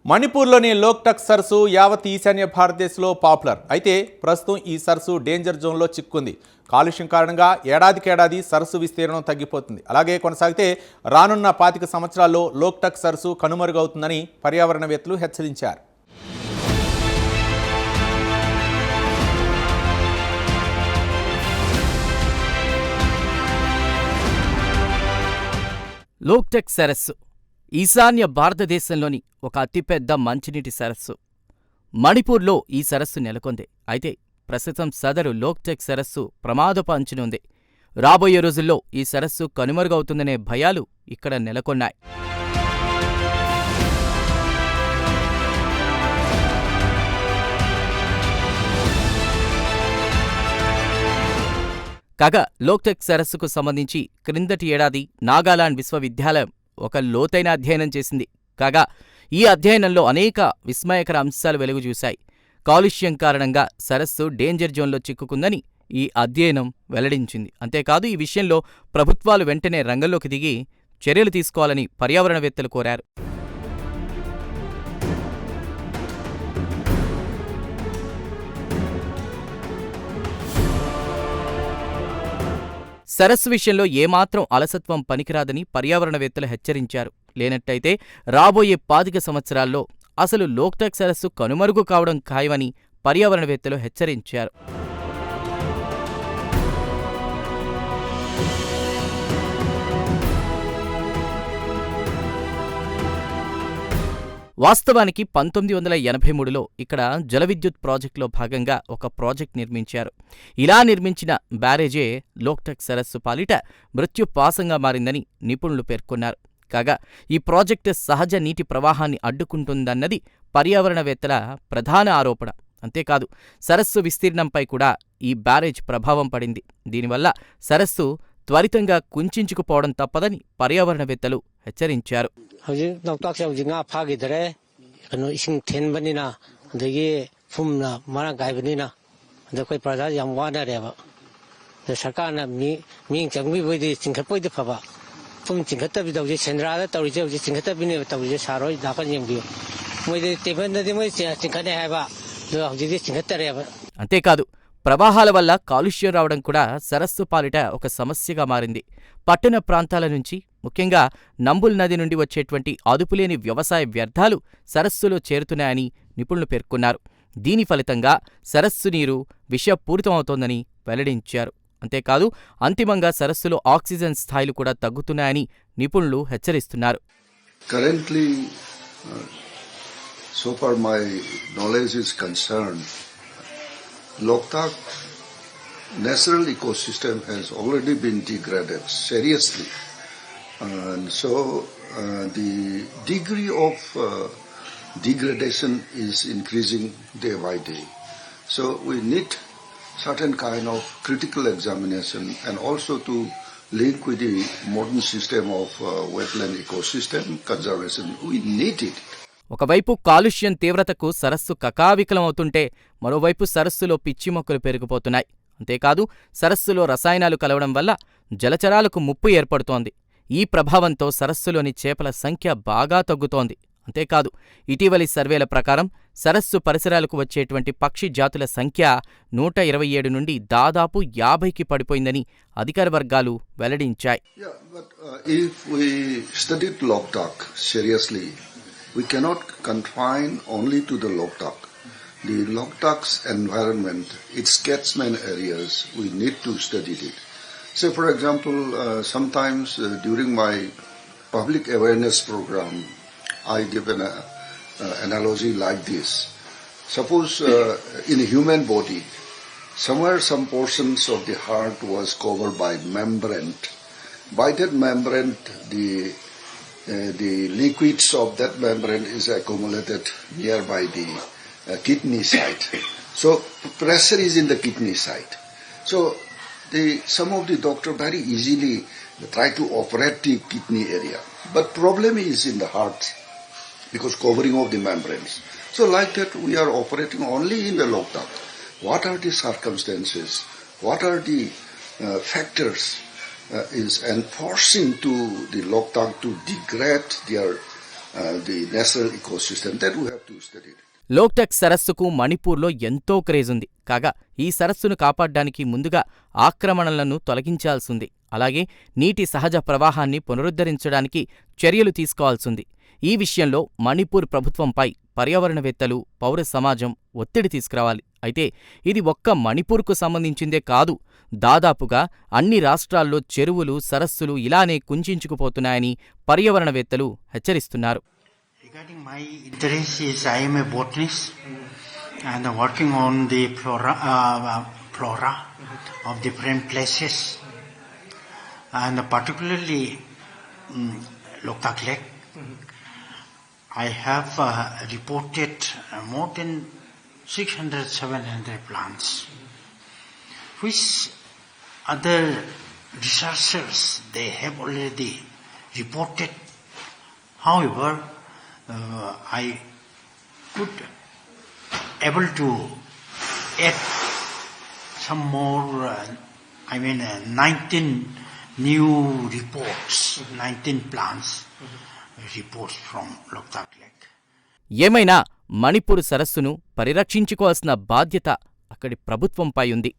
మణిపూర్లోని లోక్టక్ సరస్సు యావత్ ఈశాన్య భారతదేశంలో పాపులర్. అయితే ప్రస్తుతం ఈ సరస్సు డేంజర్ జోన్లో చిక్కుంది. కాలుష్యం కారణంగా ఏడాదికేడాది సరస్సు విస్తీర్ణం తగ్గిపోతుంది. అలాగే కొనసాగితే రానున్న 25 సంవత్సరాల్లో లోక్టక్ సరస్సు కనుమరుగవుతుందని పర్యావరణవేత్తలు హెచ్చరించారు. లోక్టక్ సరస్సు ఈశాన్య భారతదేశంలోని ఒక అతిపెద్ద మంచినీటి సరస్సు. మణిపూర్లో ఈ సరస్సు నెలకొంది. అయితే ప్రస్తుతం సదరు లోక్టక్ సరస్సు ప్రమాదపు అంచున ఉంది. రాబోయే రోజుల్లో ఈ సరస్సు కనుమరుగవుతుందనే భయాలు ఇక్కడ నెలకొన్నాయి. కాగా లోక్టక్ సరస్సుకు సంబంధించి క్రిందటి ఏడాది నాగాలాండ్ విశ్వవిద్యాలయం ఒక లోతైన అధ్యయనం చేసింది. కాగా ఈ అధ్యయనంలో అనేక విస్మయకర అంశాలు వెలుగుచూశాయి. కాలుష్యం కారణంగా సరస్సు డేంజర్ జోన్లో చిక్కుకుందని ఈ అధ్యయనం వెల్లడించింది. అంతేకాదు ఈ విషయంలో ప్రభుత్వాలు వెంటనే రంగంలోకి దిగి చర్యలు తీసుకోవాలని పర్యావరణవేత్తలు కోరారు. సరస్సు విషయంలో ఏమాత్రం అలసత్వం పనికిరాదని పర్యావరణవేత్తలు హెచ్చరించారు. లేనట్టయితే రాబోయే 25 సంవత్సరాల్లో అసలు లోక్టక్ సరస్సు కనుమరుగు కావడం ఖాయమని పర్యావరణవేత్తలు హెచ్చరించారు. వాస్తవానికి 1983లో ఇక్కడ జలవిద్యుత్ ప్రాజెక్టులో భాగంగా ఒక ప్రాజెక్ట్ నిర్మించారు. ఇలా నిర్మించిన బ్యారేజే లోక్టక్ సరస్సు పాలిట మృత్యుపాశంగా మారిందని నిపుణులు పేర్కొన్నారు. కాగా ఈ ప్రాజెక్టు సహజ నీటి ప్రవాహాన్ని అడ్డుకుంటుందన్నది పర్యావరణవేత్తల ప్రధాన ఆరోపణ. అంతేకాదు సరస్సు విస్తీర్ణంపై కూడా ఈ బ్యారేజ్ ప్రభావం పడింది. దీనివల్ల సరస్సు త్వరితంగా కుంచుకుపోవడం తప్పదని పర్యావరణవేత్తలు హెచ్చరించారు. అంతేకాదు ప్రవాహాల వల్ల కాలుష్యం రావడం కూడా సరస్సు పాలిట ఒక సమస్యగా మారింది. పట్టణ ప్రాంతాల నుంచి ముఖ్యంగా నంబుల్ నది నుండి వచ్చేటువంటి అదుపులేని వ్యవసాయ వ్యర్థాలు సరస్సులో చేరుతున్నాయని నిపుణులు పేర్కొన్నారు. దీని ఫలితంగా సరస్సు నీరు విషపూరితమవుతోందని వెల్లడించారు. అంతేకాదు అంతిమంగా సరస్సులో ఆక్సిజన్ స్థాయిలు కూడా తగ్గుతున్నాయని నిపుణులు హెచ్చరిస్తున్నారు. Loktak natural ecosystem has already been degraded seriously, and so the degree of degradation is increasing day by day. So we need certain kind of critical examination and also to link with the modern system of wetland ecosystem conservation. We need it. ఒకవైపు కాలుష్యం తీవ్రతకు సరస్సు కకావికలమవుతుంటే మరోవైపు సరస్సులో పిచ్చి మొక్కలు పెరిగిపోతున్నాయి. అంతేకాదు సరస్సులో రసాయనాలు కలవడం వల్ల జలచరాలకు ముప్పు ఏర్పడుతోంది. ఈ ప్రభావంతో సరస్సులోని చేపల సంఖ్య బాగా తగ్గుతోంది. అంతేకాదు ఇటీవలి సర్వేల ప్రకారం సరస్సు పరిసరాలకు వచ్చేటువంటి పక్షి జాతుల సంఖ్య 127 నుండి దాదాపు 50కి పడిపోయిందని అధికార వర్గాలు వెల్లడించాయి. We cannot confine only to the Loktak. The Loktak's environment, its catchment areas, we need to study it. Say for example, sometimes during my public awareness program, I give an analogy like this. Suppose in a human body, somewhere some portions of the heart was covered by membrane. By that membrane, the liquids of that membrane is accumulated nearby the kidney side. So pressure is in the kidney side. So some of the doctor very easily try to operate the kidney area. But problem is in the heart because covering of the membranes. So like that we are operating only in the Loktak. What are the circumstances? What are the factors is enforcing to the Loktak to degrade their the natural ecosystem. That we have to study it. Loktak సరస్సుకు మణిపూర్లో ఎంతో craze ఉంది. కాగా ఈ సరస్సును కాపాడ్డానికి ముందుగా ఆక్రమణలను తొలగించాల్సింది. అలాగే నీటి సహజ ప్రవాహాన్ని పునరుద్ధరించడానికి చర్యలు తీసుకోవాల్సింది. ఈ విషయంలో మణిపూర్ ప్రభుత్వంపై పర్యావరణవేత్తలు, పౌర సమాజం ఒత్తిడి తీసుకురావాలి. అయితే ఇది ఒక్క మణిపూర్కు సంబంధించిందే కాదు. దాదాపుగా అన్ని రాష్ట్రాల్లో చెరువులు, సరస్సులు ఇలానే కుంచించుకుపోతున్నాయని పర్యావరణవేత్తలు హెచ్చరిస్తున్నారు. Regarding my interest is I am a botanist and working on the flora of different places and particularly Loktak Lake. I have reported more than 600-700 plants, which other researchers they have already reported. However, I could able to add some more, 19 new reports, 19 plants reports from Loktak Lake. ఏమైనా మణిపూర్ సరస్సును పరిరక్షించుకోవాల్సిన బాధ్యత అక్కడి ప్రభుత్వంపై ఉంది.